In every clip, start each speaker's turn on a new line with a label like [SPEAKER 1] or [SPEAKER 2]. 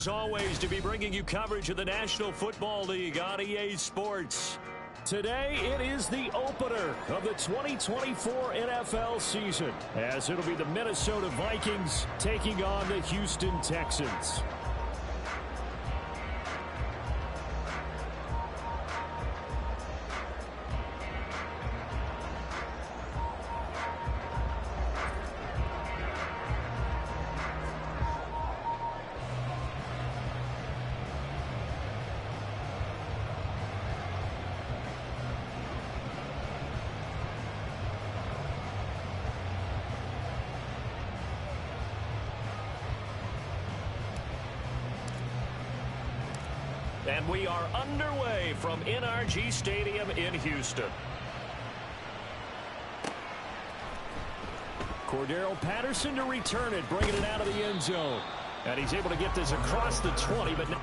[SPEAKER 1] As always, to be bringing you coverage of the National Football League on EA Sports. Today, it is the opener of the 2024 NFL season, as it'll be the Minnesota Vikings taking on the Houston Texans. And we are underway from NRG Stadium in Houston. Cordero Patterson to return it, bringing it out of the end zone. And he's able to get this across the 20, but now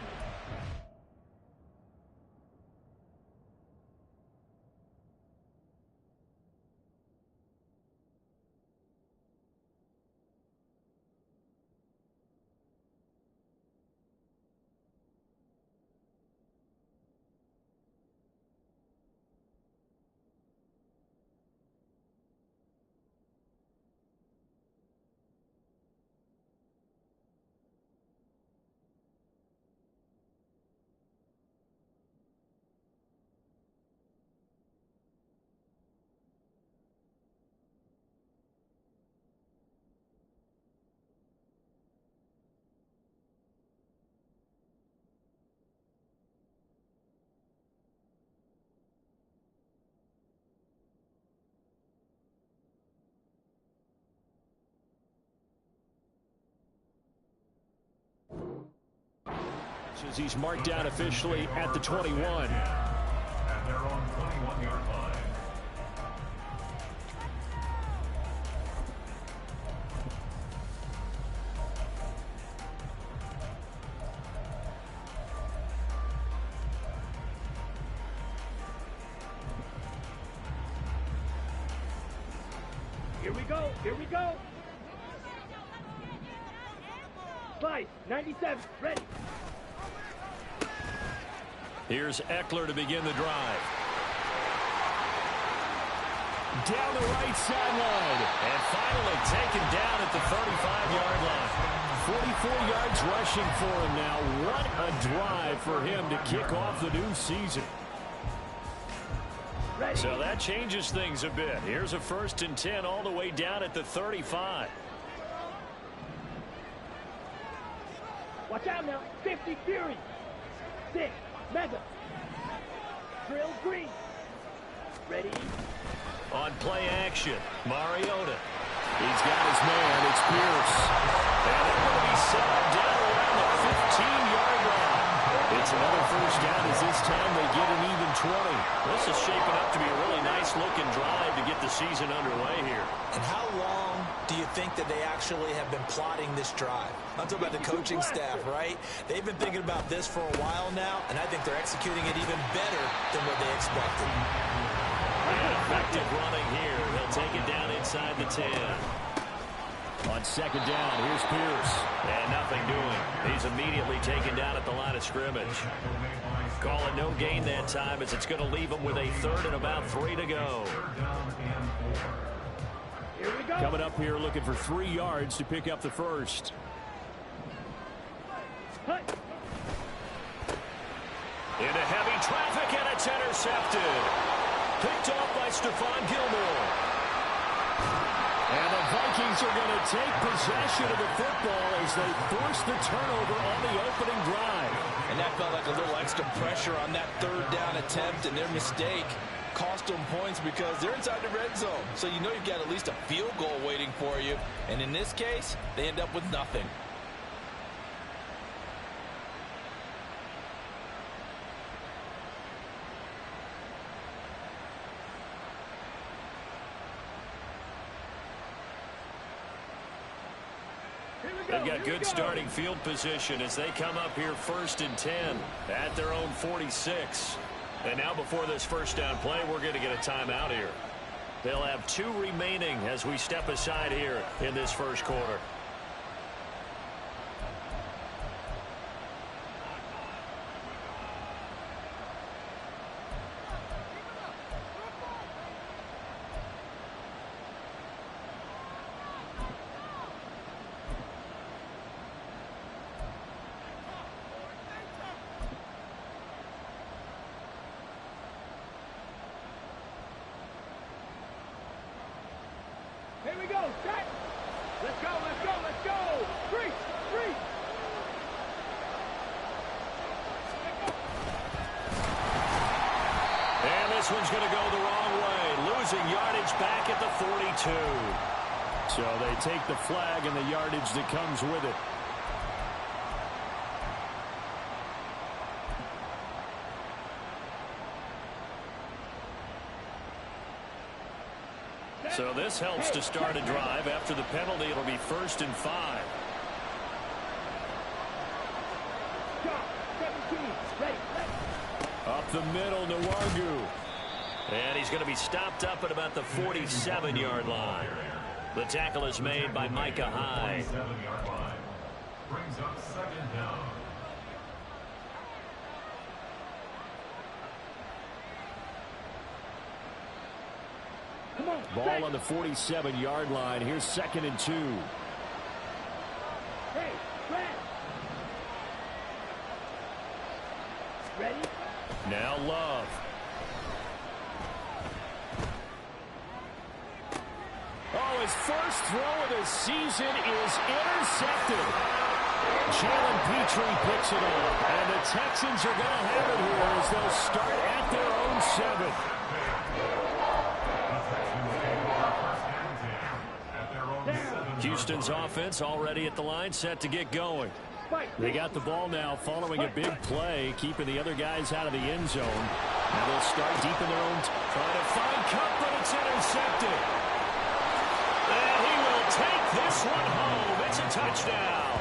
[SPEAKER 1] as he's marked down officially at the 21.
[SPEAKER 2] At their own 21-yard line.
[SPEAKER 3] Here we go, here we go. Slide, 97, ready.
[SPEAKER 1] Here's Eckler to begin the drive. Down the right sideline. And finally taken down at the 35-yard line. 44 yards rushing for him now. What a drive for him to kick off the new season. So that changes things a bit. Here's a 1st and 10 all the way down at the 35.
[SPEAKER 3] Watch out now, 50 Fury. 6. Mega. Drill green. Ready.
[SPEAKER 1] On play action, Mariota. He's got his man. It's Pierce. And they're going to be set down around the 15-yard line. It's another 1st down as this time they get an even 20. This is shaping up to be a really nice-looking drive to get the season underway here.
[SPEAKER 4] And how long do you think that they actually have been plotting this drive? I'm talking about the coaching staff, right? They've been thinking about this for a while now, and I think they're executing it even better than what they expected.
[SPEAKER 1] And effective running here. They'll take it down inside the 10. On 2nd down, here's Pierce. And nothing doing. He's immediately taken down at the line of scrimmage. Call it no gain that time as it's going to leave him with a 3rd and about 3 to go.
[SPEAKER 3] Here we go.
[SPEAKER 1] Coming up here looking for 3 yards to pick up the 1st. Into heavy traffic, and it's intercepted. Picked off by Stephon Gilmore. And the Vikings are going to take possession of the football as they force the turnover on the opening drive.
[SPEAKER 4] And that felt like a little extra pressure on that 3rd down attempt, and their mistake cost them points because they're inside the red zone. So you know you've got at least a field goal waiting for you. And in this case, they end up with nothing.
[SPEAKER 1] They've got good starting field position as they come up here 1st and 10 at their own 46. And now before this 1st down play, we're going to get a timeout here. They'll have 2 remaining as we step aside here in this 1st quarter. this one's going to go the wrong way. Losing yardage back at the 42. So they take the flag and the yardage that comes with it. So this helps to start a drive. After the penalty, it'll be 1st and 5. Up the middle, Nwangu. And he's going to be stopped up at about the 47-yard line. The tackle is made by Micah Hyde.
[SPEAKER 2] Brings up 2nd down.
[SPEAKER 1] Ball on the 47-yard line. Here's 2nd and 2.
[SPEAKER 3] Hey, Brad. Ready?
[SPEAKER 1] Now Love. Oh, his first throw of the season is intercepted. Jalen Petrie picks it up. And the Texans are going to have it here as they'll start at their own 7. Houston's offense already at the line, set to get going. They got the ball now following a big play, keeping the other guys out of the end zone. Now they'll start deep in their own, trying to find Cup, but it's intercepted. And he will take this one home. It's a touchdown.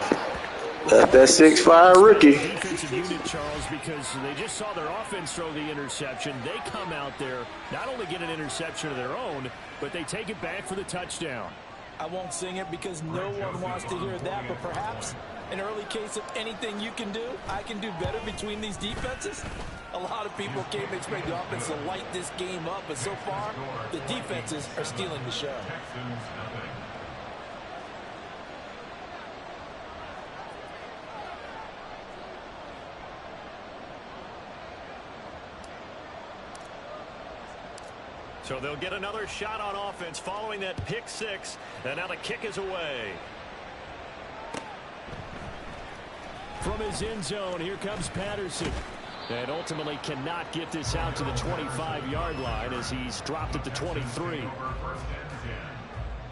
[SPEAKER 5] That 6'5" rookie.
[SPEAKER 1] Defensive unit, Charles, because they just saw their offense throw the interception. They come out there, not only get an interception of their own, but they take it back for the touchdown.
[SPEAKER 4] I won't sing it because no one wants to hear that, but perhaps an early case of anything you can do, I can do better between these defenses. A lot of people came to expect the offense to light this game up, but so far, the defenses are stealing the show.
[SPEAKER 1] So they'll get another shot on offense following that pick 6. And now the kick is away. From his end zone, here comes Patterson. And ultimately cannot get this out to the 25-yard line as he's dropped at the 23.
[SPEAKER 2] 1st and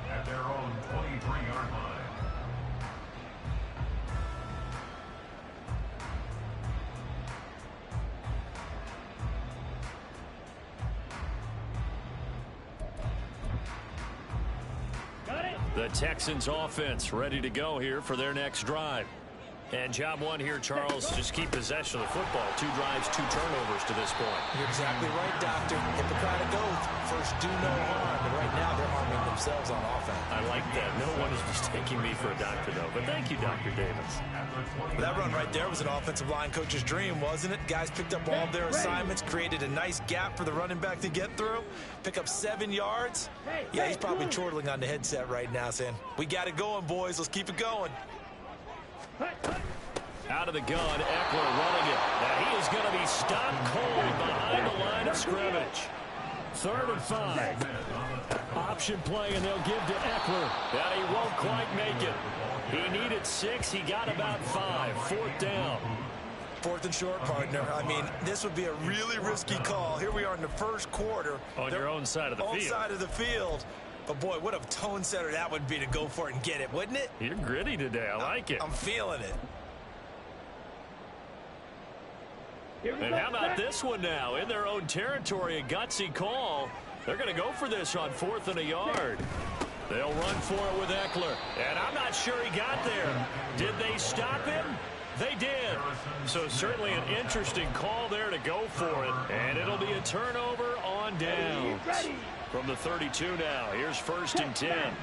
[SPEAKER 2] 10 at their own 23-yard line.
[SPEAKER 1] The Texans offense ready to go here for their next drive. And job one here, Charles, just keep possession of the football. 2 drives, 2 turnovers to this point.
[SPEAKER 4] You're exactly right, Doctor. Hippocratic oath. First, do no harm. But right now, they're harming themselves on offense.
[SPEAKER 1] I like that. No one is mistaking me for a doctor, though. But thank you, Dr. Davis.
[SPEAKER 4] That run right there was an offensive line coach's dream, wasn't it? Guys picked up all of their assignments, created a nice gap for the running back to get through, pick up 7 yards. Yeah, he's probably chortling on the headset right now saying, we got it going, boys. Let's keep it going.
[SPEAKER 1] Out of the gun, Eckler running it. Now he is going to be stopped cold behind the line of scrimmage. 3rd and 5. Option play, and they'll give to Eckler. And he won't quite make it. He needed 6. He got about 5. 4th down.
[SPEAKER 4] 4th and short, partner. I mean, this would be a really risky call. Here we are in the 1st quarter.
[SPEAKER 1] On your own side of the field.
[SPEAKER 4] Own side of the field. But, boy, what a tone setter that would be to go for it and get it, wouldn't it?
[SPEAKER 1] You're gritty today. I like it.
[SPEAKER 4] I'm feeling it.
[SPEAKER 1] And how about this one now? In their own territory, a gutsy call. They're going to go for this on 4th and a yard. They'll run for it with Eckler. And I'm not sure he got there. Did they stop him? They did. So certainly an interesting call there to go for it. And it'll be a turnover on downs. From the 32 now. Here's 1st and 10.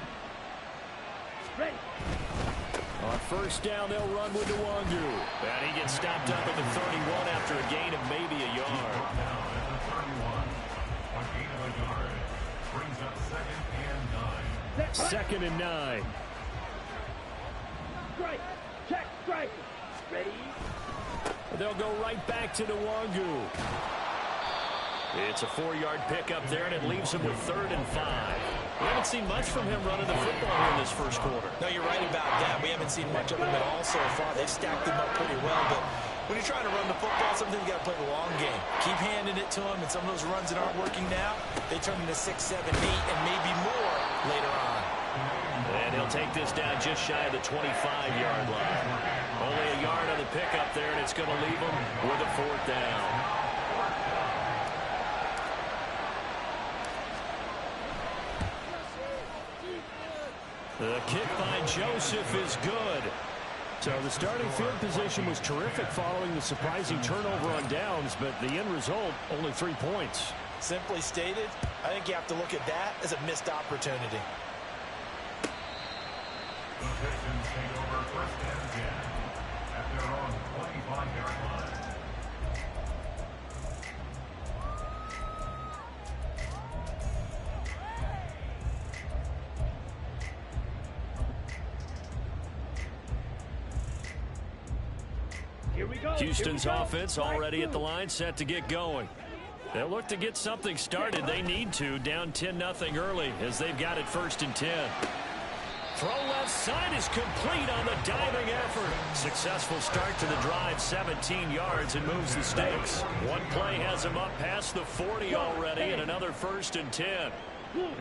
[SPEAKER 1] On 1st down, they'll run with Nwangu. And he gets stopped up at the 31 after a gain of maybe a yard.
[SPEAKER 2] Down at the 31. A gain of a yard. Brings up 2nd and 9.
[SPEAKER 1] 2nd and 9.
[SPEAKER 3] Strike. Check. Strike. Ready.
[SPEAKER 1] They'll go right back to Nwangu. It's a 4-yard pickup there, and it leaves him with 3rd and 5. We haven't seen much from him running the football here in this 1st quarter.
[SPEAKER 4] No, you're right about that. We haven't seen much of him at all so far. They've stacked him up pretty well, but when you're trying to run the football, sometimes you got to play the long game. Keep handing it to them, and some of those runs that aren't working now, they turn into 6, 7, 8, and maybe more later on.
[SPEAKER 1] And he'll take this down just shy of the 25-yard line. Only a yard on the pickup there, and it's going to leave him with a 4th down. The kick by Joseph is good.
[SPEAKER 6] So the starting field position was terrific following the surprising turnover on downs, but the end result, only 3 points.
[SPEAKER 4] Simply stated, I think you have to look at that as a missed opportunity.
[SPEAKER 2] The Pistons take over 1st and 10 at their own 25-yard line.
[SPEAKER 3] Here we go.
[SPEAKER 1] Houston's offense already at the line, set to get going. They'll look to get something started. They need to, down 10-0 early as they've got it 1st and 10. Throw left side is complete on the diving effort. Successful start to the drive, 17 yards, and moves the sticks. One play has him up past the 40 already, and another 1st and 10.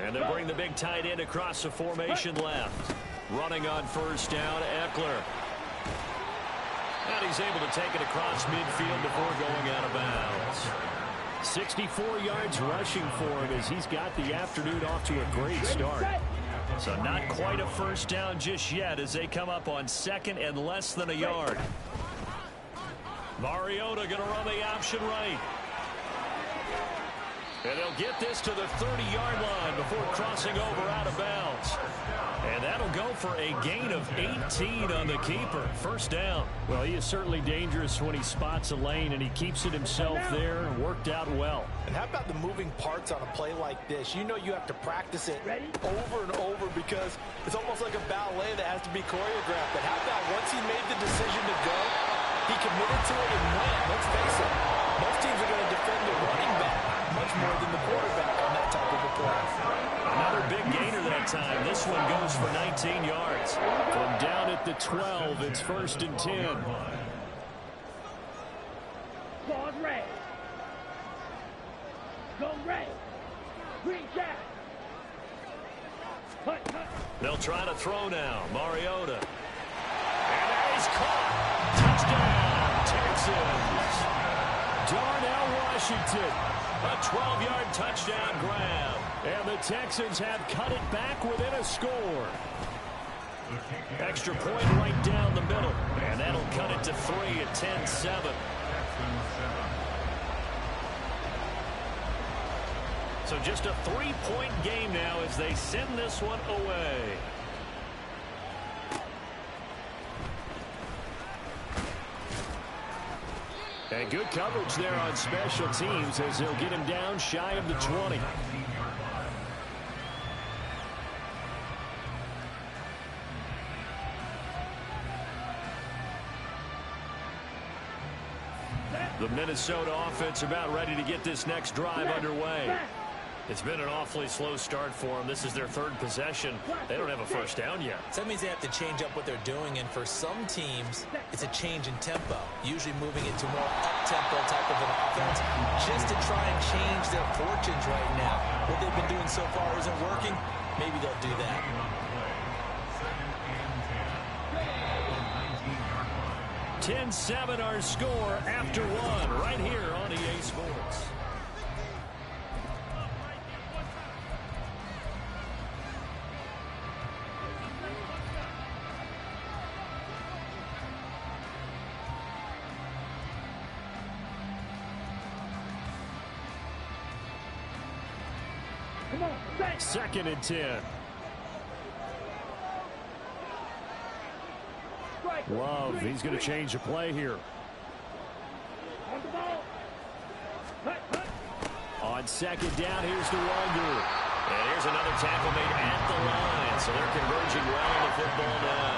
[SPEAKER 1] And they'll bring the big tight end across the formation left. Running on 1st down, Eckler. And he's able to take it across midfield before going out of bounds.
[SPEAKER 6] 64 yards rushing for him as he's got the afternoon off to a great start.
[SPEAKER 1] So not quite a 1st down just yet as they come up on 2nd and less than a yard. Mariota going to run the option right. And they'll get this to the 30-yard line before crossing over out of bounds. And that'll go for a gain of 18 on the keeper. 1st down.
[SPEAKER 6] Well, he is certainly dangerous when he spots a lane, and he keeps it himself there. Worked out well.
[SPEAKER 4] And how about the moving parts on a play like this? You know you have to practice it over and over because it's almost like a ballet that has to be choreographed. But how about once he made the decision to go, he committed to it and went. Let's face it, most teams are going to defend the running back much more than the quarterback on that type of a play.
[SPEAKER 1] Another big gainer that time. This one goes for 19 yards.
[SPEAKER 6] From down at the 12, it's 1st and 10.
[SPEAKER 3] Claws red. Go red. Green jack.
[SPEAKER 1] They'll try to throw now. Mariota. And that is caught. Touchdown, Texans.
[SPEAKER 6] Darnell Washington.
[SPEAKER 1] A 12-yard touchdown grab.
[SPEAKER 6] And the Texans have cut it back within a score.
[SPEAKER 1] Extra point right down the middle. And that'll cut it to 3 at 10-7. So just a 3-point game now as they send this one away.
[SPEAKER 6] And good coverage there on special teams as they'll get him down shy of the 20.
[SPEAKER 1] The Minnesota offense about ready to get this next drive underway. It's been an awfully slow start for them. This is their 3rd possession. They don't have a 1st down yet.
[SPEAKER 4] So that means they have to change up what they're doing, and for some teams, it's a change in tempo, usually moving it to more up-tempo type of an offense, just to try and change their fortunes right now. What they've been doing so far isn't working. Maybe they'll do that.
[SPEAKER 1] 10-7 our score after 1 right here on EA Sports.
[SPEAKER 3] Come on, set.
[SPEAKER 6] 2nd and 10. Love, he's going to change the play here.
[SPEAKER 3] On the ball.
[SPEAKER 6] On 2nd down, here's the Wonder.
[SPEAKER 1] And here's another tackle made at the line. So they're converging well on the football now.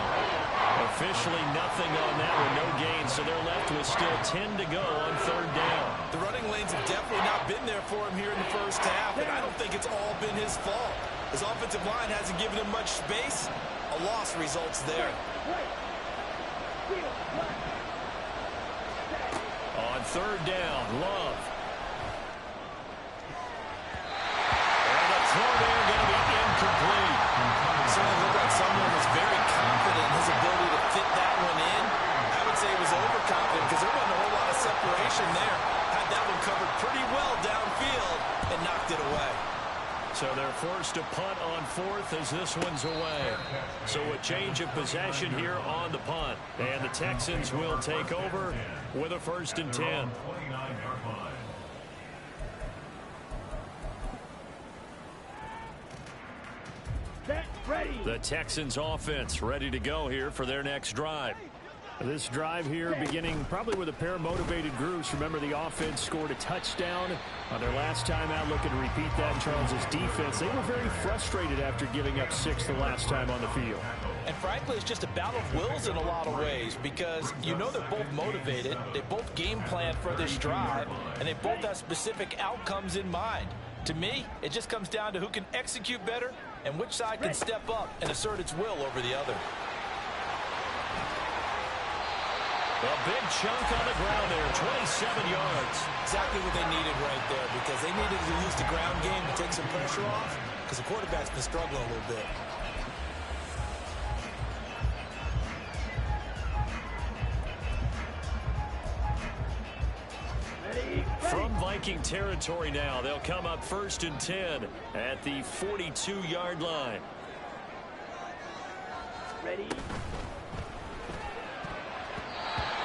[SPEAKER 1] Officially nothing on that one, no gain. So they're left with still 10 to go on 3rd down.
[SPEAKER 4] The running lanes have definitely not been there for him here in the 1st half, and I don't think it's all been his fault. His offensive line hasn't given him much space. A loss results there.
[SPEAKER 6] third down. Love. And the throw there going to be incomplete.
[SPEAKER 4] Certainly looked like someone was very confident in his ability to fit that one in. I would say he was overconfident because there wasn't a whole lot of separation there. Had that one covered pretty well downfield and knocked it away.
[SPEAKER 6] So they're forced to punt on fourth as this one's away. So a change of possession here on the punt. And the Texans will take over with a 1st and 10.
[SPEAKER 3] Set, ready.
[SPEAKER 6] The Texans offense ready to go here for their next drive. This drive here beginning probably with a pair of motivated groups. Remember, the offense scored a touchdown on their last time out. Looking to repeat that in Charles's defense. They were very frustrated after giving up 6 the last time on the field.
[SPEAKER 4] And frankly, it's just a battle of wills in a lot of ways because you know they're both motivated. They both game plan for this drive, and they both have specific outcomes in mind. To me, it just comes down to who can execute better and which side can step up and assert its will over the other.
[SPEAKER 6] A big chunk on the ground there, 27 yards.
[SPEAKER 4] Exactly what they needed right there because they needed to use the ground game to take some pressure off because the quarterback's been struggling a little bit.
[SPEAKER 6] From Viking territory now, they'll come up 1st and 10 at the 42-yard line.
[SPEAKER 3] Ready.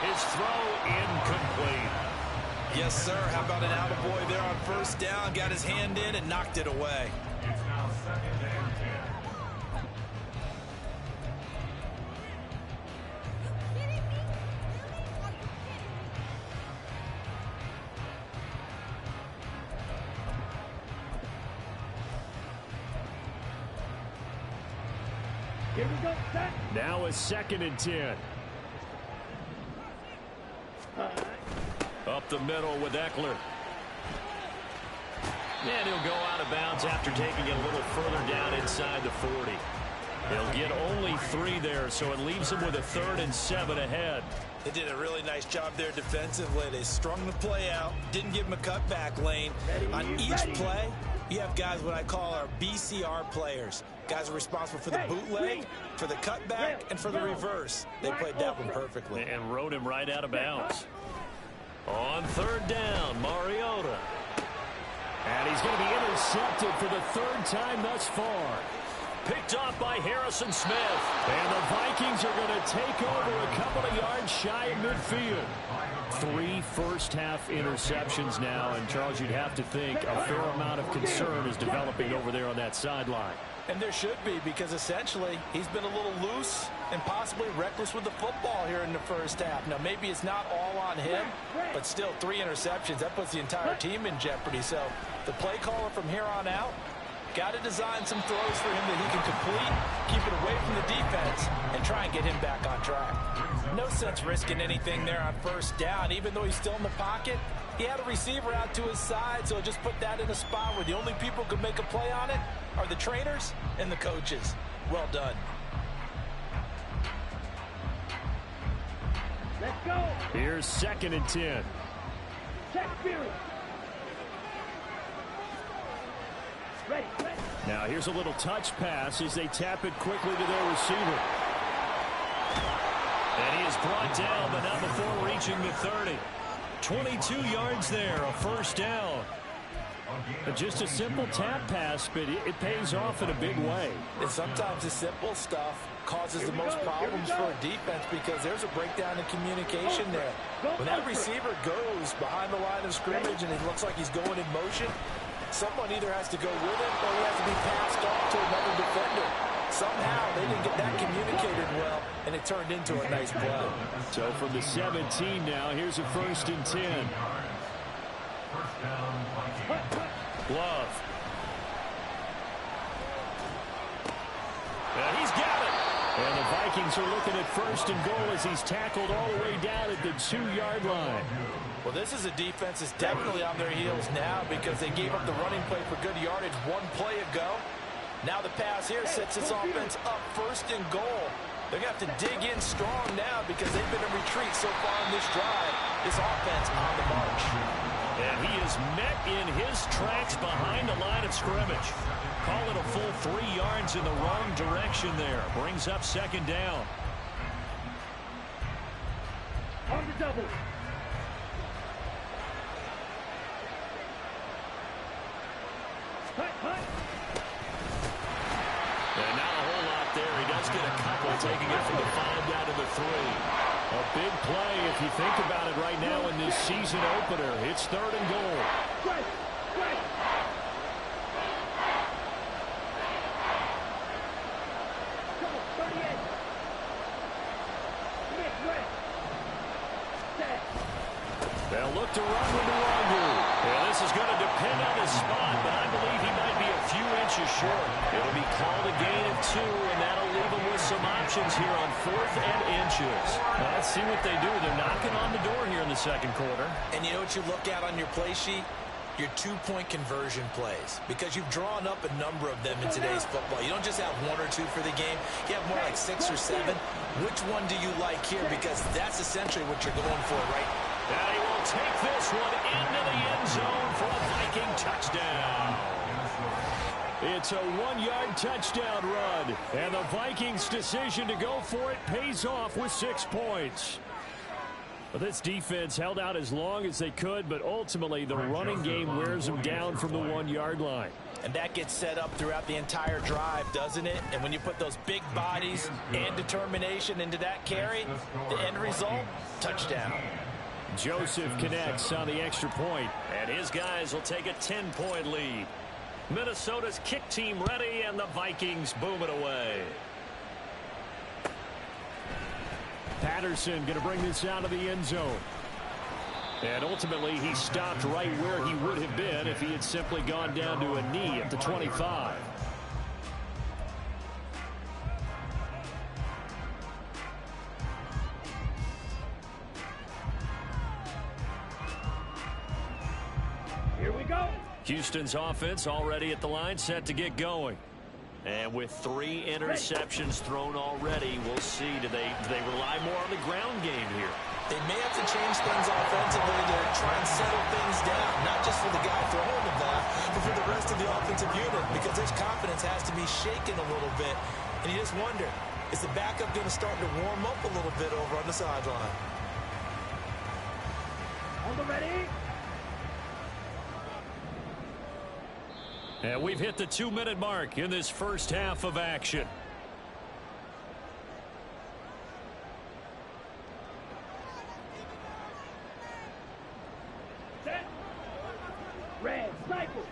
[SPEAKER 6] His throw incomplete.
[SPEAKER 4] Yes, sir. How about an attaboy there on 1st down? Got his hand in and knocked it away.
[SPEAKER 2] It's now 2nd and 10.
[SPEAKER 3] Here we go, set.
[SPEAKER 6] Now a 2nd and 10. Up the middle with Eckler. And he'll go out of bounds after taking it a little further down inside the 40. He'll get only 3 there, so it leaves him with a 3rd and 7 ahead.
[SPEAKER 4] They did a really nice job there defensively. They strung the play out, didn't give him a cutback lane. On each play, you have guys what I call our BCR players. Guys are responsible for the bootleg, for the cutback, and for the reverse. They played that one perfectly.
[SPEAKER 6] And rode him right out of bounds. On 3rd down, Mariota. And he's going to be intercepted for the 3rd time thus far. Picked off by Harrison Smith. And the Vikings are going to take over a couple of yards shy of midfield. 3 first-half interceptions now. And, Charles, you'd have to think a fair amount of concern is developing over there on that sideline.
[SPEAKER 4] And there should be because, essentially, he's been a little loose and possibly reckless with the football here in the 1st half. Now, maybe it's not all on him, but still 3 interceptions. That puts the entire team in jeopardy. So the play caller from here on out got to design some throws for him that he can complete, keep it away from the defense, and try and get him back on track. No sense risking anything there on 1st down. Even though he's still in the pocket, he had a receiver out to his side, so just put that in a spot where the only people who can make a play on it are the trainers and the coaches. Well done.
[SPEAKER 3] Let's go.
[SPEAKER 6] Here's 2nd and 10.
[SPEAKER 3] Check spirit. Ready, ready.
[SPEAKER 6] Now here's a little touch pass as they tap it quickly to their receiver. And he is brought down, but not before reaching the 30. 22 yards there, a 1st down. Just a simple tap pass, but it pays off in a big way.
[SPEAKER 4] And sometimes the simple stuff causes the most problems for a defense because there's a breakdown in communication there. When that receiver goes behind the line of scrimmage and it looks like he's going in motion, someone either has to go with him or he has to be passed off to another defender. Somehow they didn't get that communicated well, and it turned into a nice play.
[SPEAKER 6] So from the 17 now, here's a 1st and 10.
[SPEAKER 2] 1st down, Vikings.
[SPEAKER 6] Love. And he's got it. And the Vikings are looking at 1st and goal as he's tackled all the way down at the 2-yard line.
[SPEAKER 4] Well, this is a defense that's definitely on their heels now because they gave up the running play for good yardage 1 play ago. Now the pass here sets this offense up 1st and goal. They're going to have to dig in strong now because they've been in retreat so far in this drive. this offense on the march.
[SPEAKER 6] And he is met in his tracks behind the line of scrimmage. Call it a full 3 yards in the wrong direction there. Brings up second down.
[SPEAKER 3] On the double. Hut, hut.
[SPEAKER 6] And not a whole lot there. He does get a couple, taking it from the 5 down to the 3. A big play if you think about it right now in this season opener. It's 3rd and goal.
[SPEAKER 3] Strike, strike. Come on, 38. Miss West. Set.
[SPEAKER 6] They'll look to run with Luongo. Yeah, this is going to depend on his spot, but I believe he might be a few inches short. It'll be called a gain of 2, and that'll leave him with some options here on 4th and inches. Now, let's see what they do. They're knocking on the door here in the second quarter.
[SPEAKER 4] And you know what you look at on your play sheet? Your 2-point conversion plays, because you've drawn up a number of them in today's football. You don't just have 1 or 2 for the game. You have more like 6 or 7. Which one do you like here? Because that's essentially what you're going for, right?
[SPEAKER 6] And he will take this one into the end zone for a Viking touchdown. It's a 1-yard touchdown run, and the Vikings' decision to go for it pays off with 6 points. Well, this defense held out as long as they could, but ultimately the running game wears them down from the 1-yard line.
[SPEAKER 4] And that gets set up throughout the entire drive, doesn't it? And when you put those big bodies and determination into that carry, the end result, touchdown.
[SPEAKER 6] Joseph connects on the extra point, and his guys will take a 10-point lead. Minnesota's kick team ready, and the Vikings boom it away. Patterson going to bring this out of the end zone. And ultimately, he stopped right where he would have been if he had simply gone down to a knee at the 25.
[SPEAKER 3] Here we go.
[SPEAKER 6] Houston's offense already at the line, set to get going. And with 3 interceptions thrown already, we'll see. Do they rely more on the ground game here?
[SPEAKER 4] They may have to change things offensively to try and settle things down, not just for the guy throwing the ball, but for the rest of the offensive unit, because his confidence has to be shaken a little bit. And you just wonder, is the backup going to start to warm up a little bit over on the sideline?
[SPEAKER 3] On the ready.
[SPEAKER 6] And we've hit the 2-minute mark in this first half of action.
[SPEAKER 3] Set. Red cycle.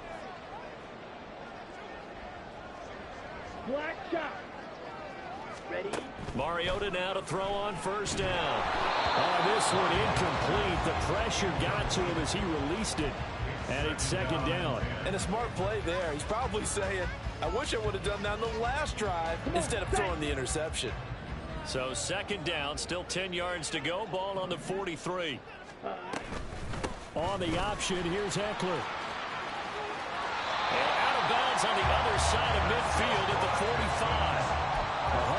[SPEAKER 3] Black shot. Ready.
[SPEAKER 6] Mariota now to throw on first down. Oh, this one incomplete. The pressure got to him as he released it. And it's second down.
[SPEAKER 4] And a smart play there. He's probably saying, I wish I would have done that on the last drive instead of throwing the interception.
[SPEAKER 6] So second down, still 10 yards to go. Ball on the 43. On the option, here's Eckler. And out of bounds on the other side of midfield at the 45.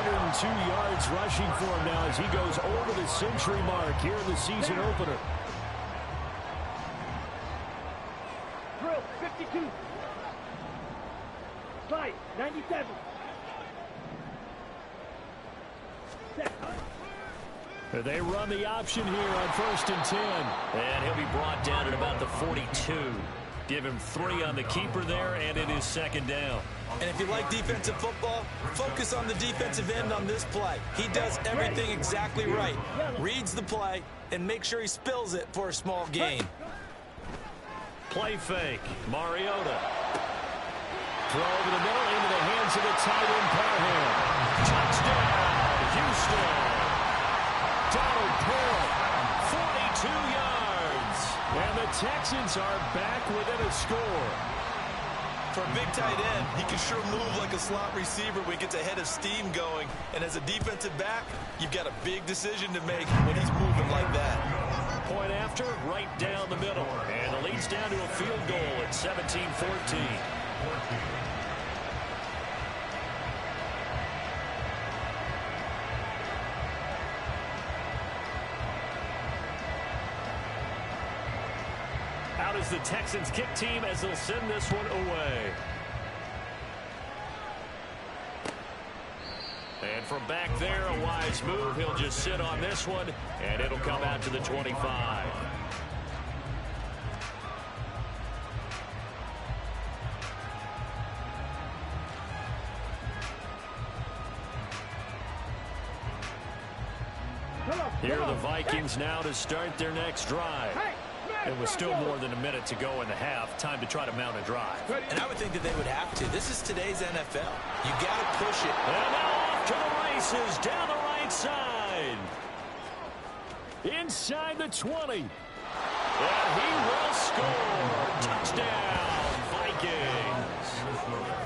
[SPEAKER 6] 102 yards rushing for him now as he goes over the century mark here in the season opener.
[SPEAKER 3] Drill 52. Slide 97. Set.
[SPEAKER 6] They run the option here on 1st and 10. And he'll be brought down at about the 42. Give him 3 on the keeper there, and it is second down.
[SPEAKER 4] And if you like defensive football, focus on the defensive end on this play. He does everything exactly right. Reads the play and makes sure he spills it for a small gain.
[SPEAKER 6] Play fake. Mariota. Throw over the middle into the hands of the tight end Parham. Touchdown, Houston. Donald Pearl, 42 yards. And the Texans are back within a score.
[SPEAKER 4] For a big tight end, he can sure move like a slot receiver when he gets a head of steam going. And as a defensive back, you've got a big decision to make when he's moving like that.
[SPEAKER 6] Point after, right down the middle. And the lead's down to a field goal at 17-14. Out is the Texans kick team as they'll send this one away. And from back there, a wise move. He'll just sit on this one, and it'll come out to the 25. Here are the Vikings now to start their next drive. And with still more than a minute to go in the half, time to try to mount a drive.
[SPEAKER 4] And I would think that they would have to. This is today's NFL. You got to push it.
[SPEAKER 6] And now off to the races down the right side. Inside the 20. And he will score. Touchdown, Vikings.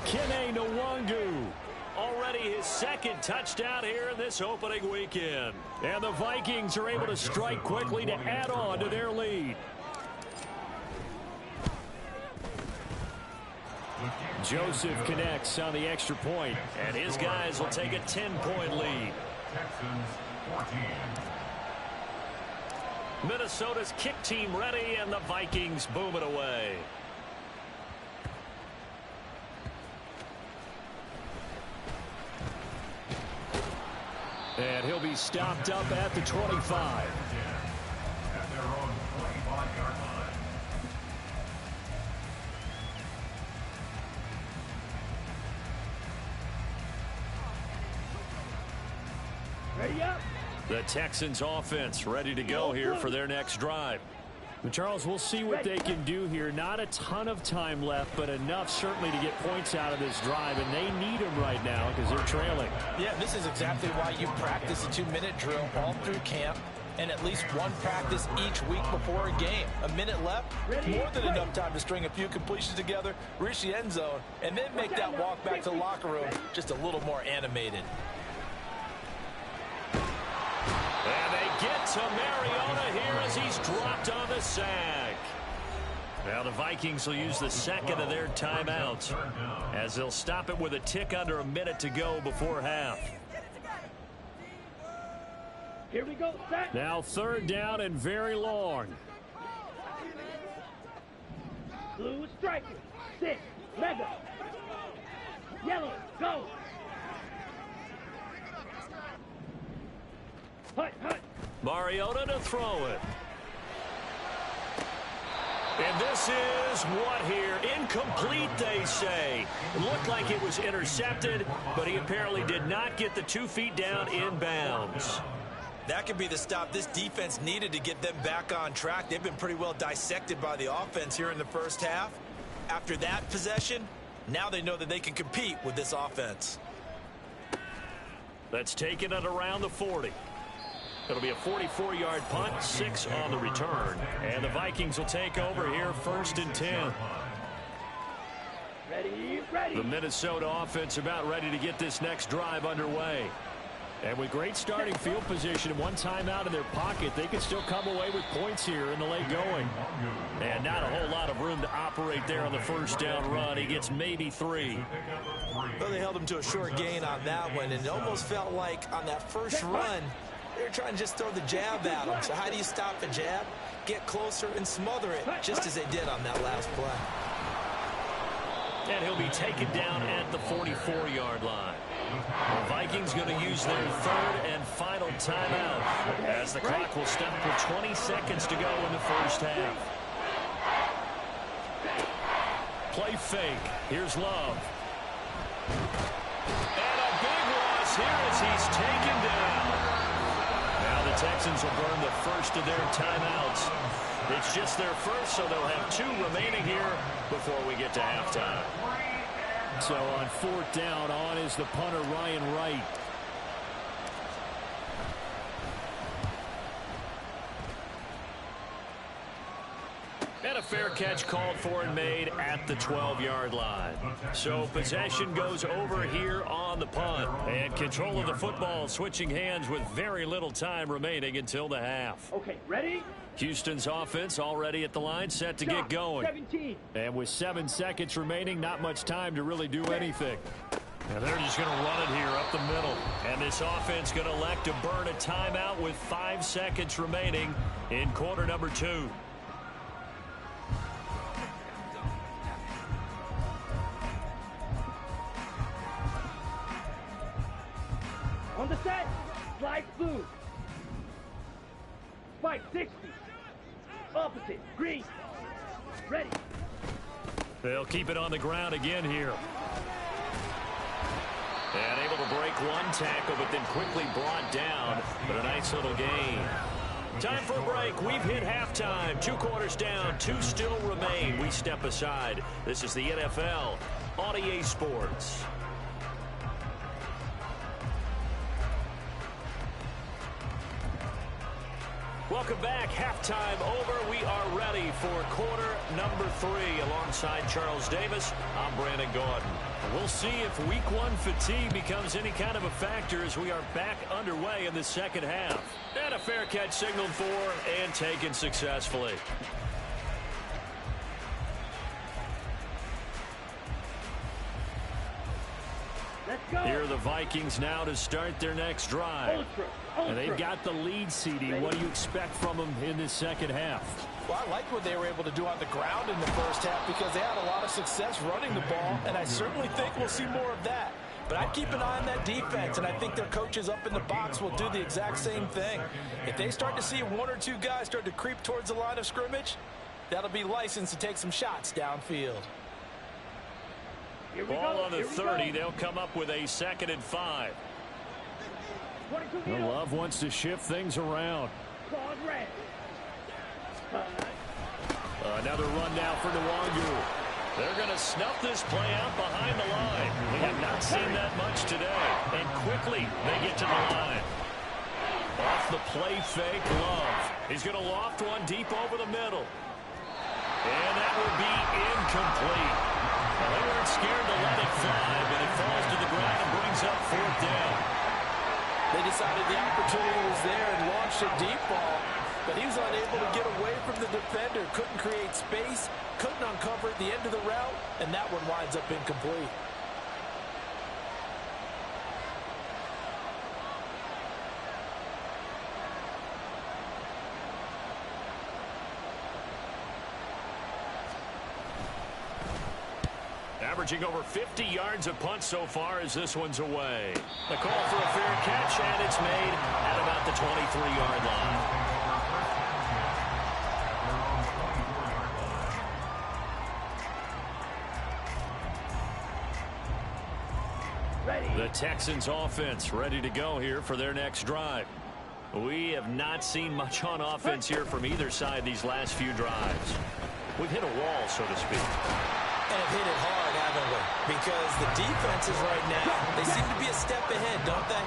[SPEAKER 6] Kene Nwangu. Already his second touchdown here in this opening weekend. And the Vikings are able to strike quickly to add on to their lead. Joseph connects on the extra point, and his guys will take a 10-point lead.
[SPEAKER 2] Texans 14.
[SPEAKER 6] Minnesota's kick team ready, and the Vikings boom it away. And he'll be stopped up at the 25.
[SPEAKER 2] At their own 25-yard line.
[SPEAKER 3] Ready up.
[SPEAKER 6] The Texans offense ready to go here for their next drive. But Charles, we'll see what they can do here. Not a ton of time left, but enough certainly to get points out of this drive, and they need them right now because they're trailing.
[SPEAKER 4] Yeah, this is exactly why you practice a 2-minute drill all through camp and at least one practice each week before a game. A minute left, more than enough time to string a few completions together, reach the end zone, and then make that walk back to the locker room just a little more animated.
[SPEAKER 6] And they get to Mariota here as he's dropped on the sack. Now the Vikings will use the second of their timeouts as they'll stop it with a tick under a minute to go before half.
[SPEAKER 3] Here we go, set.
[SPEAKER 6] Now third down and very long.
[SPEAKER 3] Blue striker. 6. Mega. Yellow. Go. Hut, hut.
[SPEAKER 6] Mariota to throw it. And this is what here? Incomplete, they say. It looked like it was intercepted, but he apparently did not get the 2 feet down in bounds.
[SPEAKER 4] That could be the stop this defense needed to get them back on track. They've been pretty well dissected by the offense here in the first half. After that possession, now they know that they can compete with this offense.
[SPEAKER 6] That's taken at around the 40. It'll be a 44-yard punt, 6 on the return. And the Vikings will take over here first and 10.
[SPEAKER 3] Ready, ready.
[SPEAKER 6] The Minnesota offense about ready to get this next drive underway. And with great starting field position and one timeout in their pocket, they can still come away with points here in the late going. And not a whole lot of room to operate there on the first down run. He gets maybe 3.
[SPEAKER 4] Well, they held him to a short gain on that one, and it almost felt like on that first run, they were trying to just throw the jab at him. So how do you stop a jab? Get closer and smother it, just as they did on that last play.
[SPEAKER 6] And he'll be taken down at the 44-yard line. The Vikings going to use their third and final timeout as the clock will stop with 20 seconds to go in the first half. Play fake. Here's Love. And a big loss here as he's taken down. Now the Texans will burn the first of their timeouts. It's just their first, so they'll have 2 remaining here before we get to halftime. So on fourth down, on is the punter, Ryan Wright. And a fair catch called for and made at the 12-yard line. So possession goes over here on the punt. And control of the football switching hands with very little time remaining until the half.
[SPEAKER 3] Okay, ready?
[SPEAKER 6] Houston's offense already at the line, set to get going.
[SPEAKER 3] 17.
[SPEAKER 6] And with 7 seconds remaining, not much time to really do anything. And they're just going to run it here up the middle. And this offense going to elect to burn a timeout with 5 seconds remaining in quarter number 2.
[SPEAKER 3] the set. Slide through. Spike 60. Opposite. Green. Ready.
[SPEAKER 6] They'll keep it on the ground again here. And able to break one tackle, but then quickly brought down. But a nice little gain. Time for a break. We've hit halftime. 2 quarters down. 2 still remain. We step aside. This is the NFL on EA Sports. Welcome back. Halftime over. We are ready for quarter number 3. Alongside Charles Davis, I'm Brandon Gordon. We'll see if week 1 fatigue becomes any kind of a factor as we are back underway in the second half. And a fair catch signaled for and taken successfully.
[SPEAKER 3] Let's go.
[SPEAKER 6] Here are the Vikings now to start their next drive. And they've got the lead, CD. What do you expect from them in this second half?
[SPEAKER 4] Well, I like what they were able to do on the ground in the first half because they had a lot of success running the ball, and I certainly think we'll see more of that. But I'd keep an eye on that defense, and I think their coaches up in the box will do the exact same thing. If they start to see 1 or 2 guys start to creep towards the line of scrimmage, that'll be licensed to take some shots downfield.
[SPEAKER 6] Ball on the 30. They'll come up with a 2nd and 5. Love wants to shift things around. Another run now for Nwangu. They're going to snuff this play out behind the line. We have not seen that much today. And quickly they get to the line. Off the play fake, Love. He's going to loft one deep over the middle. And that will be incomplete. They weren't scared to let it fly, but it falls to the ground and brings up 4th down.
[SPEAKER 4] They decided the opportunity was there and launched a deep ball, but he was unable to get away from the defender, couldn't create space, couldn't uncover at the end of the route, and that one winds up incomplete.
[SPEAKER 6] Averaging over 50 yards a punt so far as this one's away. The call for a fair catch, and it's made at about the 23-yard line.
[SPEAKER 3] Ready.
[SPEAKER 6] The Texans offense ready to go here for their next drive. We have not seen much on offense here from either side these last few drives. We've hit a wall, so to speak.
[SPEAKER 4] And have hit it hard, haven't we? Because the defenses right now, they seem to be a step ahead, don't they?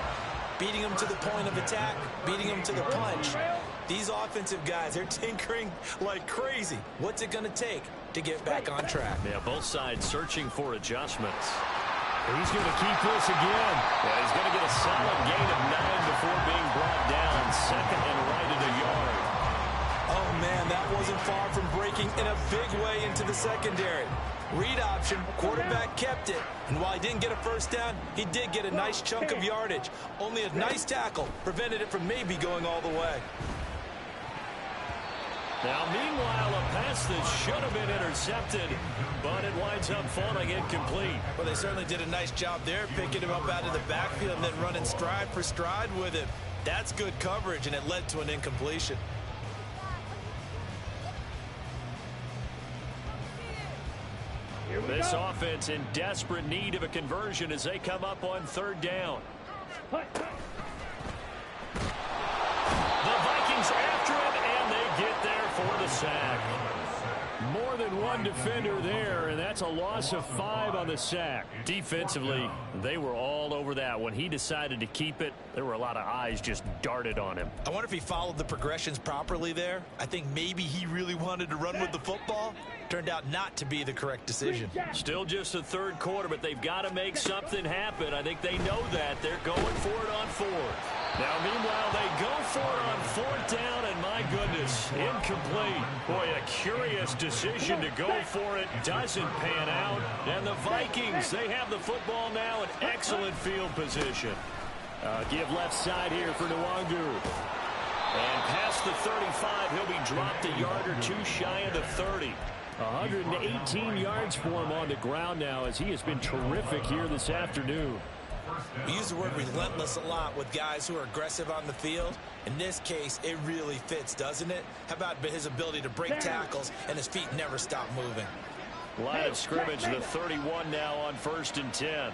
[SPEAKER 4] Beating them to the point of attack, beating them to the punch. These offensive guys, they're tinkering like crazy. What's it going to take to get back on track?
[SPEAKER 6] Yeah, both sides searching for adjustments. He's going to keep this again. Yeah, he's going to get a solid gain of 9 before being brought down. 2nd and right at a yard.
[SPEAKER 4] Oh, man, that wasn't far from breaking in a big way into the secondary. Read option, quarterback kept it. And while he didn't get a first down, he did get a nice chunk of yardage. Only a nice tackle prevented it from maybe going all the way.
[SPEAKER 6] Now, meanwhile, a pass that should have been intercepted, but it winds up falling incomplete.
[SPEAKER 4] Well, they certainly did a nice job there, picking him up out of the backfield and then running stride for stride with him. That's good coverage, and it led to an incompletion.
[SPEAKER 6] This offense in desperate need of a conversion as they come up on 3rd down. The Vikings after it, and they get there for the sack. More than one defender there, and that's a loss of 5 on the sack. Defensively, they were all over that. When he decided to keep it, there were a lot of eyes just darted on him.
[SPEAKER 4] I wonder if he followed the progressions properly there. I think maybe he really wanted to run with the football. Turned out not to be the correct decision.
[SPEAKER 6] Still just the 3rd quarter, but they've got to make something happen. I think they know that. They're going for it on 4th. Now, meanwhile, they go for it on 4th down, and my goodness, incomplete. Boy, a curious decision to go for it. Doesn't pan out. And the Vikings, they have the football now in excellent field position. Give left side here for Nwangu. And past the 35, he'll be dropped a yard or 2 shy of the 30. 118 yards for him on the ground now as he has been terrific here this afternoon.
[SPEAKER 4] We use the word relentless a lot with guys who are aggressive on the field. In this case, it really fits, doesn't it? How about his ability to break tackles and his feet never stop moving?
[SPEAKER 6] Line of scrimmage, the 31 now on 1st and 10.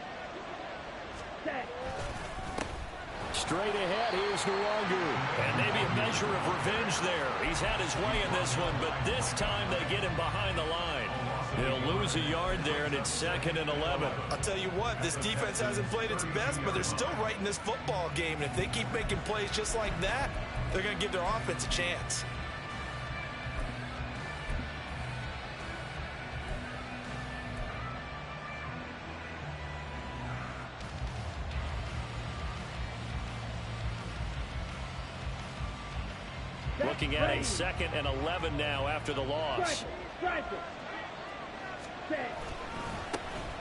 [SPEAKER 6] Straight ahead, here's Nwangu. And maybe a measure of revenge there. He's had his way in this one, but this time they get him behind the line. He'll lose a yard there, and it's 2nd and 11.
[SPEAKER 4] I'll tell you what, this defense hasn't played its best, but they're still right in this football game. And if they keep making plays just like that, they're going to give their offense a chance.
[SPEAKER 6] Looking at a 2nd and 11 now after the loss.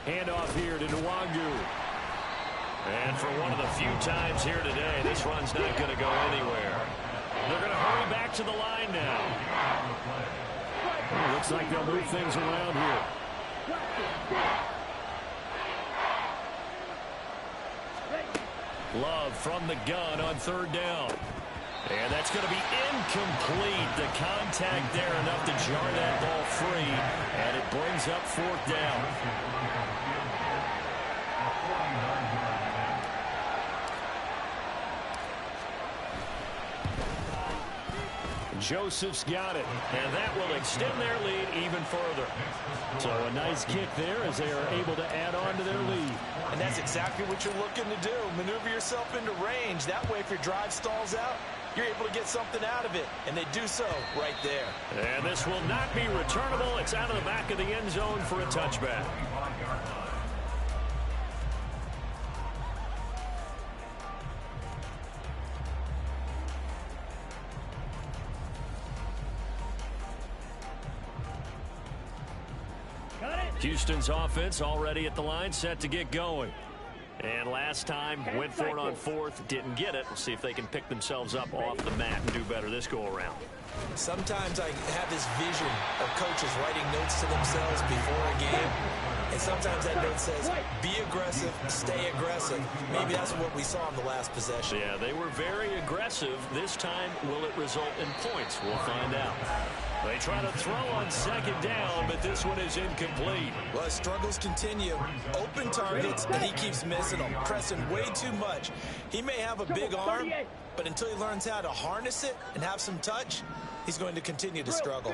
[SPEAKER 6] Handoff here to Nwangu. And for one of the few times here today, this run's not going to go anywhere. They're going to hurry back to the line now. Well, looks like they'll move things around here. Love from the gun on 3rd down. And that's going to be incomplete. The contact there enough to jar that ball free. And it brings up 4th down. Joseph's got it. And that will extend their lead even further. So a nice kick there as they are able to add on to their lead.
[SPEAKER 4] And that's exactly what you're looking to do. Maneuver yourself into range. That way, if your drive stalls out, you're able to get something out of it, and they do so right there.
[SPEAKER 6] And this will not be returnable. It's out of the back of the end zone for a touchback. Houston's offense already at the line, set to get going. And last time, went for it on 4th, didn't get it. We'll see if they can pick themselves up off the mat and do better this go-around.
[SPEAKER 4] Sometimes I have this vision of coaches writing notes to themselves before a game. And sometimes that note says, be aggressive, stay aggressive. Maybe that's what we saw in the last possession.
[SPEAKER 6] Yeah, they were very aggressive. This time, will it result in points? We'll find out. They try to throw on 2nd down, but this one is incomplete.
[SPEAKER 4] Well, his struggles continue. Open targets, and he keeps missing them, pressing way too much. He may have a big arm, but until he learns how to harness it and have some touch, he's going to continue to struggle.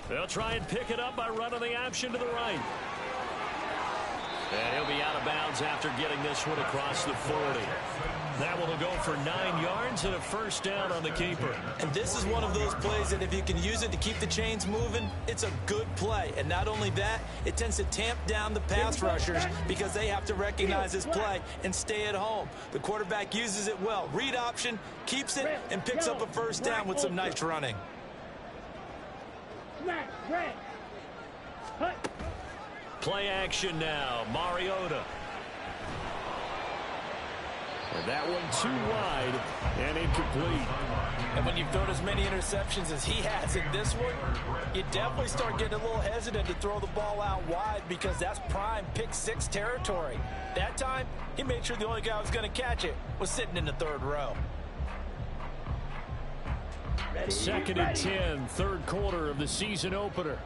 [SPEAKER 6] They'll try and pick it up by running the option to the right. And he'll be out of bounds after getting this one across the 40. That one will go for 9 yards and a 1st down on the keeper.
[SPEAKER 4] And this is one of those plays that if you can use it to keep the chains moving, it's a good play. And not only that, it tends to tamp down the pass rushers because they have to recognize this play and stay at home. The quarterback uses it well. Read option, keeps it, and picks up a 1st down with some nice running.
[SPEAKER 6] Play action now. Mariota. And that one too wide and incomplete.
[SPEAKER 4] And when you've thrown as many interceptions as he has in this one, you definitely start getting a little hesitant to throw the ball out wide because that's prime pick-6 territory. That time, he made sure the only guy who was going to catch it was sitting in the 3rd row.
[SPEAKER 6] 2nd and 10, 3rd quarter of the season opener.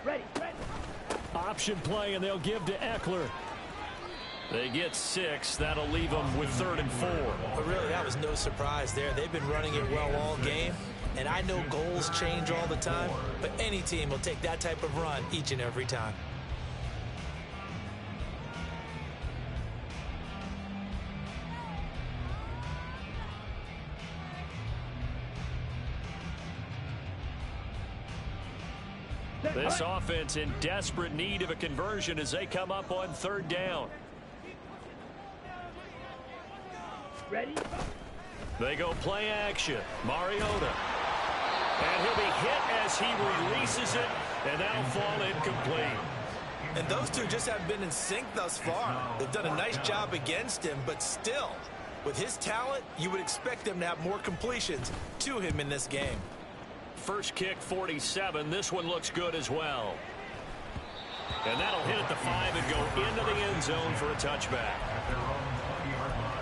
[SPEAKER 3] Ready.
[SPEAKER 6] Option play, and they'll give to Eckler. They get 6. That'll leave them with 3rd and 4.
[SPEAKER 4] But really, that was no surprise there. They've been running it well all game. And I know goals change all the time, but any team will take that type of run each and every time.
[SPEAKER 6] This offense in desperate need of a conversion as they come up on 3rd down.
[SPEAKER 3] Ready?
[SPEAKER 6] They go play action. Mariota. And he'll be hit as he releases it, and that'll fall incomplete.
[SPEAKER 4] And those two just haven't been in sync thus far. They've done a nice job against him, but still, with his talent, you would expect them to have more completions to him in this game.
[SPEAKER 6] first kick 47. This one looks good as well. And that'll hit at the 5 and go into the end zone for a touchback.
[SPEAKER 2] At their own 20-yard line.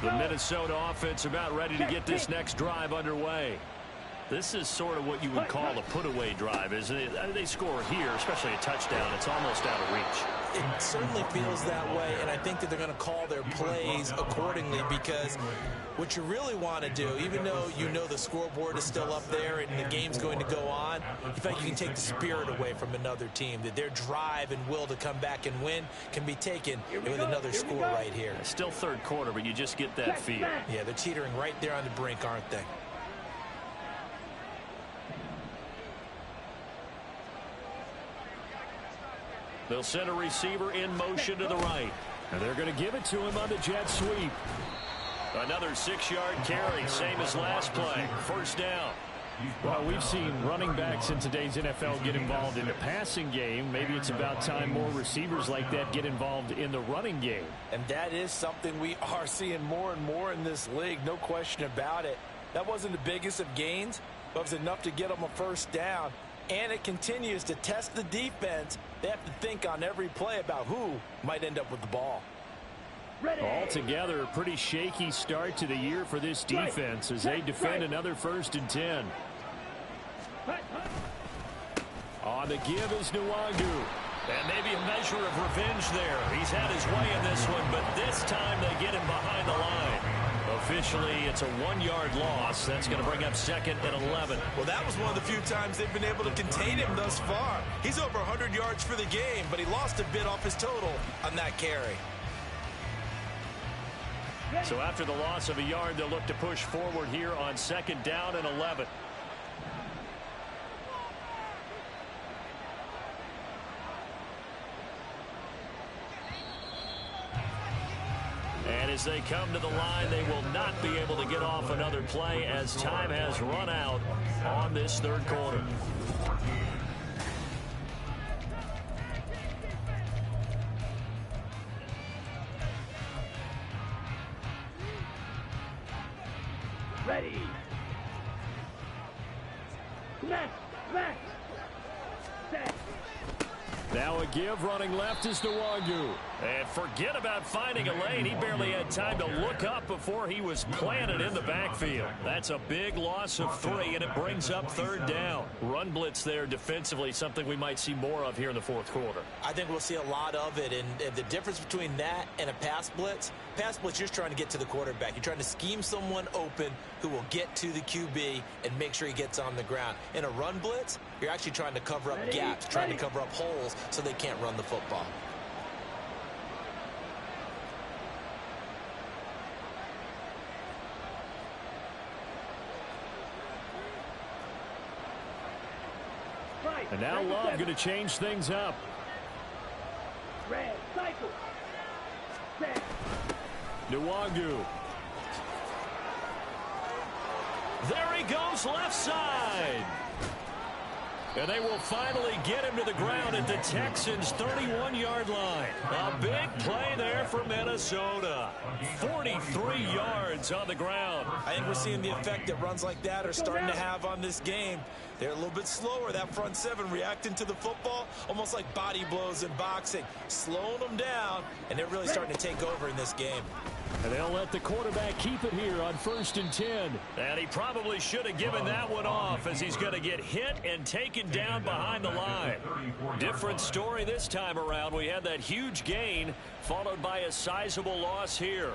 [SPEAKER 6] The Minnesota offense about ready to get this next drive underway. This is sort of what you would call a put-away drive, isn't it? They score here, especially a touchdown. It's almost out of reach.
[SPEAKER 4] It certainly feels that way, and I think that they're going to call their plays accordingly, because what you really want to do, even though you know the scoreboard is still up there and the game's going to go on, you feel like you can take the spirit away from another team, that their drive and will to come back and win can be taken with another score right here.
[SPEAKER 6] It's still third quarter, but you just get that feel.
[SPEAKER 4] Yeah, they're teetering right there on the brink, aren't they?
[SPEAKER 6] They'll send a receiver in motion to the right. And they're going to give it to him on the jet sweep. Another 6-yard carry, same as last play. First down.
[SPEAKER 7] Well, we've seen running backs in today's NFL get involved in the passing game. Maybe it's about time more receivers like that get involved in the running game.
[SPEAKER 4] And that is something we are seeing more and more in this league, no question about it. That wasn't the biggest of gains, but it was enough to get them a first down. And it continues to test the defense. They have to think on every play about who might end up with the ball.
[SPEAKER 7] Altogether, a pretty shaky start to the year for this defense as they defend another 1st and 10. On the give is Nwangu.
[SPEAKER 6] And maybe a measure of revenge there. He's had his way in this one, but this time they get him behind the line. Officially, it's a 1-yard loss. That's going to bring up 2nd and 11.
[SPEAKER 4] Well, that was one of the few times they've been able to contain him thus far. He's over 100 yards for the game, but he lost a bit off his total on that carry.
[SPEAKER 6] So after the loss of a yard, they'll look to push forward here on 2nd down and 11. And as they come to the line, they will not be able to get off another play as time has run out on this third quarter.
[SPEAKER 3] Ready. Left. Set.
[SPEAKER 7] Now a give, running left is Nwangu.
[SPEAKER 6] And forget about finding a lane. He barely had time to look up before he was planted in the backfield. That's a big loss of 3, and it brings up 3rd down. Run blitz there defensively, something we might see more of here in the 4th quarter.
[SPEAKER 4] I think we'll see a lot of it, and the difference between that and a pass blitz, you're just trying to get to the quarterback. You're trying to scheme someone open who will get to the QB and make sure he gets on the ground. In a run blitz, you're actually trying to cover up gaps, trying to cover up holes so they can't run the football.
[SPEAKER 7] And now Love going to change things up.
[SPEAKER 3] Red, cycle. Set.
[SPEAKER 7] Nwangu.
[SPEAKER 6] There he goes, left side. And they will finally get him to the ground at the Texans' 31-yard line. A big play there for Minnesota. 43 yards on the ground.
[SPEAKER 4] I think we're seeing the effect that runs like that are starting to have on this game. They're a little bit slower, that front 7 reacting to the football, almost like body blows in boxing, slowing them down, and they're really starting to take over in this game.
[SPEAKER 7] And they'll let the quarterback keep it here on 1st and 10.
[SPEAKER 6] And he probably should have given that one off as he's going to get hit and taken down behind the line. Different story this time around. We had that huge gain followed by a sizable loss here.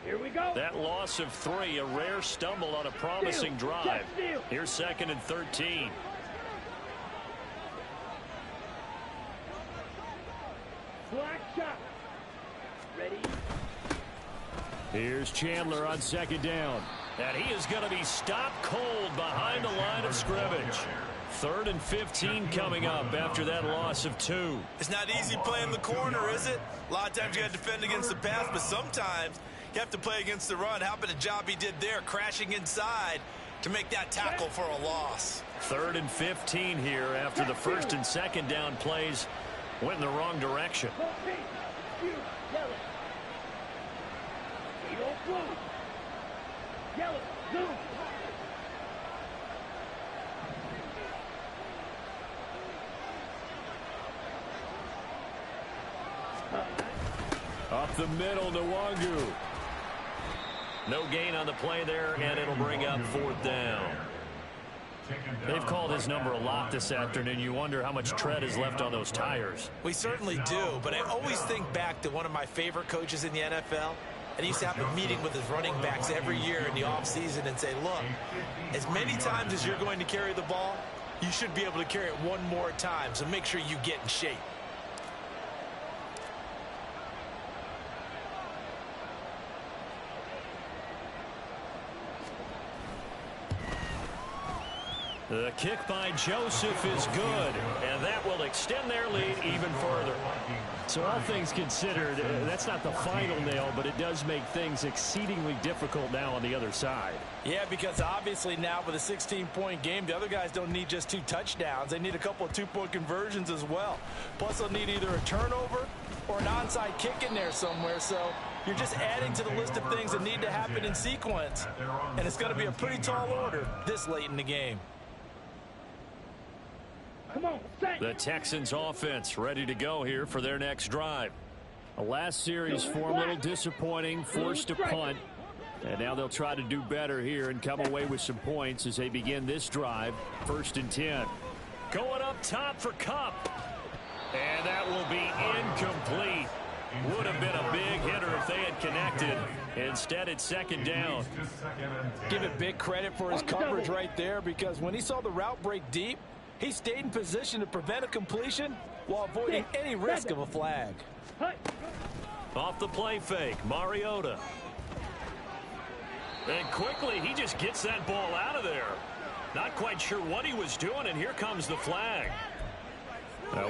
[SPEAKER 3] Here we go.
[SPEAKER 6] That loss of 3, a rare stumble on a promising drive. Here's 2nd and 13.
[SPEAKER 3] Black shot. Ready.
[SPEAKER 7] Here's Chandler on 2nd down.
[SPEAKER 6] And he is going to be stopped cold behind the line of scrimmage. 3rd and 15 coming up after that loss of 2.
[SPEAKER 4] It's not easy playing the corner, is it? A lot of times you got to defend against the pass, but sometimes You have to play against the run. How about the job he did there, crashing inside to make that tackle for a loss.
[SPEAKER 6] 3rd and 15 here after the 1st and 2nd down plays went in the wrong direction.
[SPEAKER 3] Yellow, zoom.
[SPEAKER 6] Up the middle, Nwangu. No gain on the play there, and it'll bring up 4th down. They've called his number a lot this afternoon. You wonder how much tread is left on those tires.
[SPEAKER 4] We certainly do, but I always think back to one of my favorite coaches in the NFL. And he used to have a meeting with his running backs every year in the offseason and say, look, as many times as you're going to carry the ball, you should be able to carry it one more time, so make sure you get in shape.
[SPEAKER 6] The kick by Joseph is good, and that will extend their lead even further.
[SPEAKER 7] So all things considered, that's not the final nail, but it does make things exceedingly difficult now on the other side.
[SPEAKER 4] Yeah, because obviously now with a 16-point game, the other guys don't need just 2 touchdowns. They need a couple of 2-point conversions as well. Plus, they'll need either a turnover or an onside kick in there somewhere. So you're just adding to the list of things that need to happen in sequence. And it's going to be a pretty tall order this late in the game.
[SPEAKER 3] Come on,
[SPEAKER 6] the Texans offense ready to go here for their next drive.
[SPEAKER 7] The last series for a little disappointing, forced to punt. And now they'll try to do better here and come away with some points as they begin this drive. 1st and 10.
[SPEAKER 6] Going up top for Kupp. And that will be incomplete. Would have been a big hitter if they had connected. Instead, it's 2nd down.
[SPEAKER 4] Give it big credit for his coverage right there, because when he saw the route break deep, he stayed in position to prevent a completion while avoiding any risk of a flag.
[SPEAKER 6] Off the play fake, Mariota. And quickly, he just gets that ball out of there. Not quite sure what he was doing, and here comes the flag.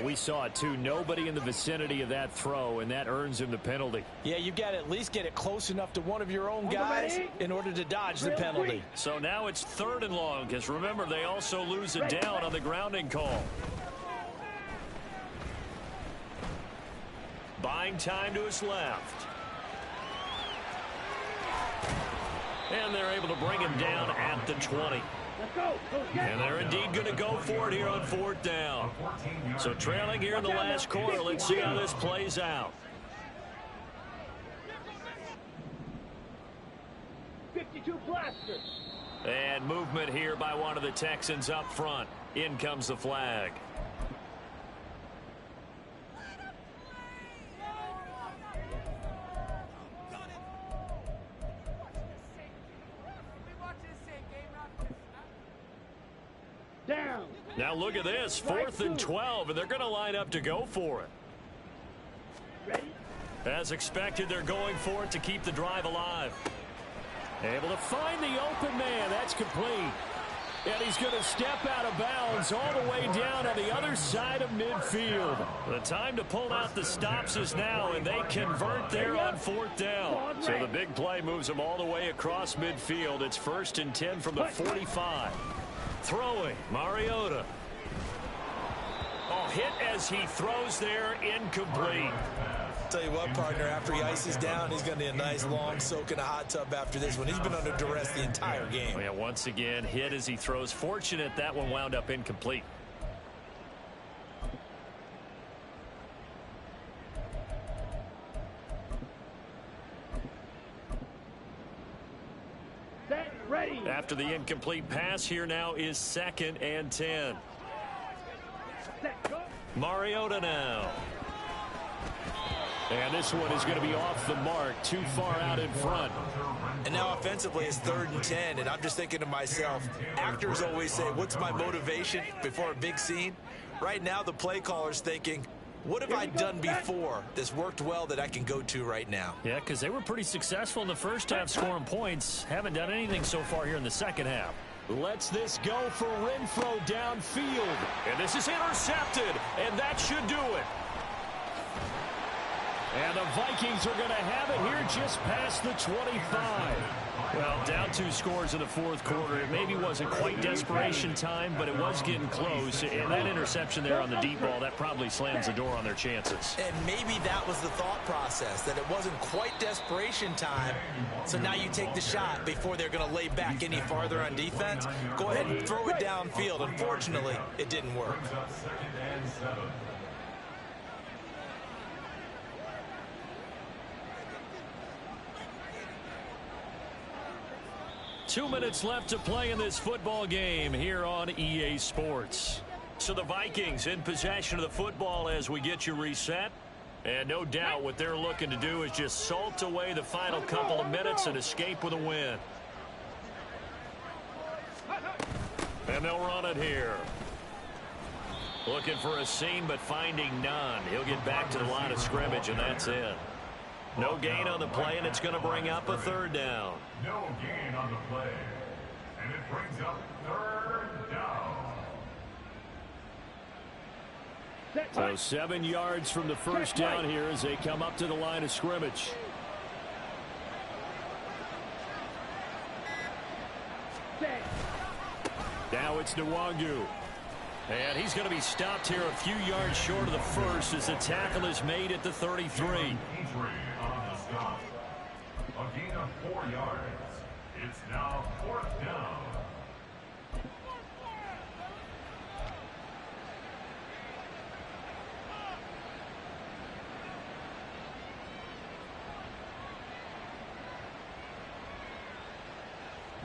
[SPEAKER 7] We saw it, too. Nobody in the vicinity of that throw, and that earns him the penalty.
[SPEAKER 4] Yeah, you've got to at least get it close enough to one of your own guys in order to dodge the penalty.
[SPEAKER 6] So now it's 3rd and long, because remember, they also lose a down on the grounding call. Buying time to his left. And they're able to bring him down at the 20. And they're indeed going to go for it here on 4th down. So trailing here in the last quarter. Let's see how this plays out.
[SPEAKER 3] 52 blaster.
[SPEAKER 6] And movement here by one of the Texans up front. In comes the flag.
[SPEAKER 3] Down.
[SPEAKER 6] Now look at this, 4th and 12, and they're going to line up to go for it.
[SPEAKER 3] Ready?
[SPEAKER 6] As expected, they're going for it to keep the drive alive.
[SPEAKER 7] Able to find the open man. That's complete. And he's going to step out of bounds all the way down on the other side of midfield.
[SPEAKER 6] The time to pull out the stops is now, and they convert there on 4th down. So the big play moves them all the way across midfield. It's 1st and 10 from the 45. Throwing, Mariota. Oh, hit as he throws there, incomplete.
[SPEAKER 4] Tell you what, partner, after he ices down, he's going to need a nice long soak in a hot tub after this one. He's been under duress the entire game.
[SPEAKER 6] Oh, yeah, once again, hit as he throws. Fortunate that one wound up incomplete.
[SPEAKER 3] Ready.
[SPEAKER 6] After the incomplete pass, here now is 2nd and 10.
[SPEAKER 3] Set, go.
[SPEAKER 6] Mariota now.
[SPEAKER 7] And this one is going to be off the mark, too far out in front.
[SPEAKER 4] And now offensively it's 3rd and 10, and I'm just thinking to myself, actors always say, what's my motivation before a big scene? Right now the play caller's thinking, what have I done before that's worked well that I can go to right now?
[SPEAKER 6] Yeah, because they were pretty successful in the first half scoring points. Haven't done anything so far here in the second half.
[SPEAKER 7] Lets this go for Renfro downfield.
[SPEAKER 6] And this is intercepted, and that should do it.
[SPEAKER 7] And the Vikings are going to have it here just past the 25. Well, down 2 scores in the fourth quarter. It maybe wasn't quite desperation time, but it was getting close. And that interception there on the deep ball, that probably slams the door on their chances.
[SPEAKER 4] And maybe that was the thought process, that it wasn't quite desperation time. So now you take the shot before they're going to lay back any farther on defense. Go ahead and throw it downfield. Unfortunately, it didn't work.
[SPEAKER 7] 2 minutes left to play in this football game here on EA Sports. So the Vikings in possession of the football as we get you reset. And no doubt what they're looking to do is just salt away the final couple of minutes and escape with a win. And they'll run it here. Looking for a seam but finding none. He'll get back to the line of scrimmage and that's it. No gain on the play, and it's going to bring up a third down.
[SPEAKER 2] No gain on the play. And it brings up third down.
[SPEAKER 7] So 7 yards from the first down here as they come up to the line of scrimmage. Now it's Nwangu. And he's going to be stopped here a few yards short of the first as the tackle is made at the 33.
[SPEAKER 2] A gain of 4 yards. It's now fourth down.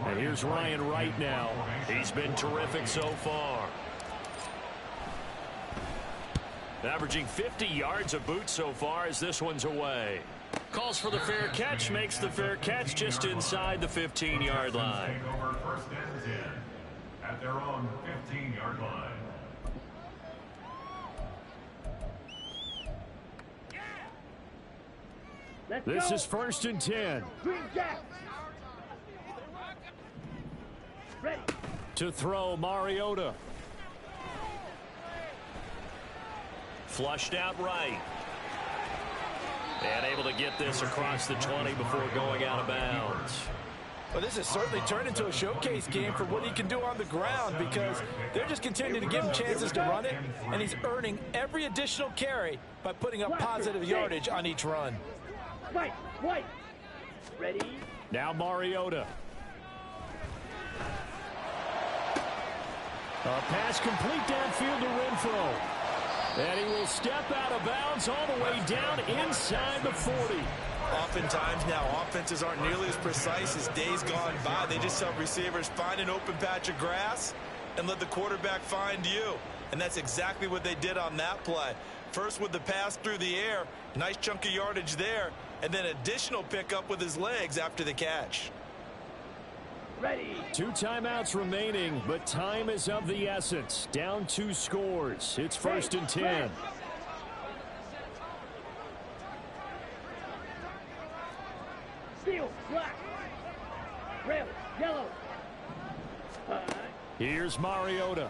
[SPEAKER 7] And here's Ryan Wright now. He's been terrific so far. Averaging 50 yards a boot so far as this one's away. Calls for the fair catch, makes the fair catch just inside the 15-yard line.
[SPEAKER 2] First and 10 at their own 15-yard line.
[SPEAKER 7] This is first and 10.
[SPEAKER 3] Green Jack. Ready.
[SPEAKER 7] To throw, Mariota. Flushed out right. And able to get this across the 20 before going out of bounds.
[SPEAKER 4] Well, this has certainly turned into a showcase game for what he can do on the ground because they're just continuing to give him chances to run it, and he's earning every additional carry by putting up positive yardage on each run.
[SPEAKER 3] White. Ready.
[SPEAKER 7] Now Mariota. A pass complete downfield to Renfro. And he will step out of bounds all the way down inside the 40.
[SPEAKER 4] Oftentimes now, offenses aren't nearly as precise as days gone by. They just help receivers find an open patch of grass and let the quarterback find you. And that's exactly what they did on that play. First with the pass through the air, nice chunk of yardage there, and then additional pickup with his legs after the catch.
[SPEAKER 3] Ready.
[SPEAKER 7] 2 timeouts remaining, but time is of the essence. Down 2 scores. It's first and 10.
[SPEAKER 3] Steel, black. Red, yellow.
[SPEAKER 7] Here's Mariota.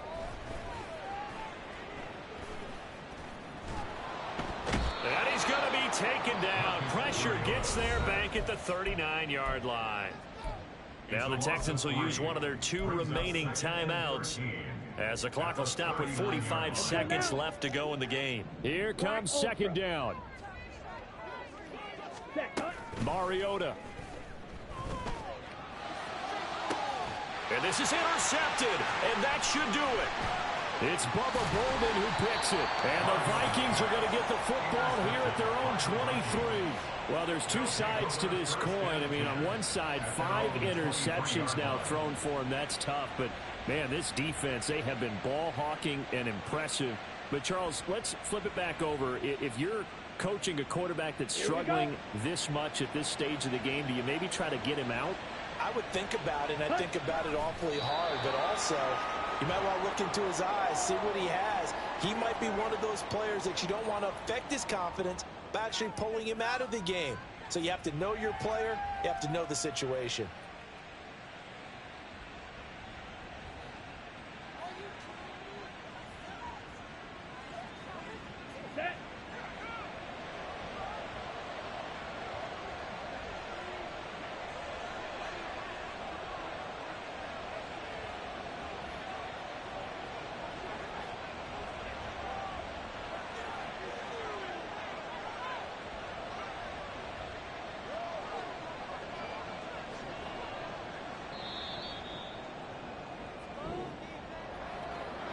[SPEAKER 7] And he's going to be taken down. Pressure gets there back at the 39-yard line. Now the Texans will use one of their 2 remaining timeouts as the clock will stop with 45 seconds left to go in the game. Here comes second down. Mariota. And this is intercepted, and that should do it. It's Bubba Bolden who picks it. And the Vikings are going to get the football here at their own 23. Well, there's 2 sides to this coin. I mean, on one side, 5 interceptions now thrown for him. That's tough. But, man, this defense, they have been ball hawking and impressive. But, Charles, let's flip it back over. If you're coaching a quarterback that's struggling this much at this stage of the game, do you maybe try to get him out?
[SPEAKER 4] I would think about it, and I think about it awfully hard. But also, you might want to look into his eyes, see what he has. He might be one of those players that you don't want to affect his confidence by actually pulling him out of the game. So you have to know your player. You have to know the situation.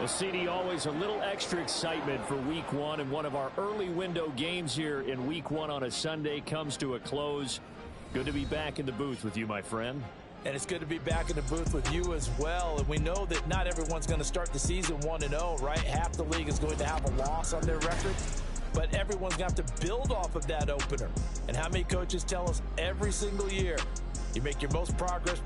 [SPEAKER 6] Well, CD, always a little extra excitement for Week 1, and one of our early window games here in Week 1 on a Sunday comes to a close. Good to be back in the booth with you, my friend.
[SPEAKER 4] And it's good to be back in the booth with you as well. And we know that not everyone's going to start the season 1-0, right? Half the league is going to have a loss on their record. But everyone's going to have to build off of that opener. And how many coaches tell us every single year, you make your most progress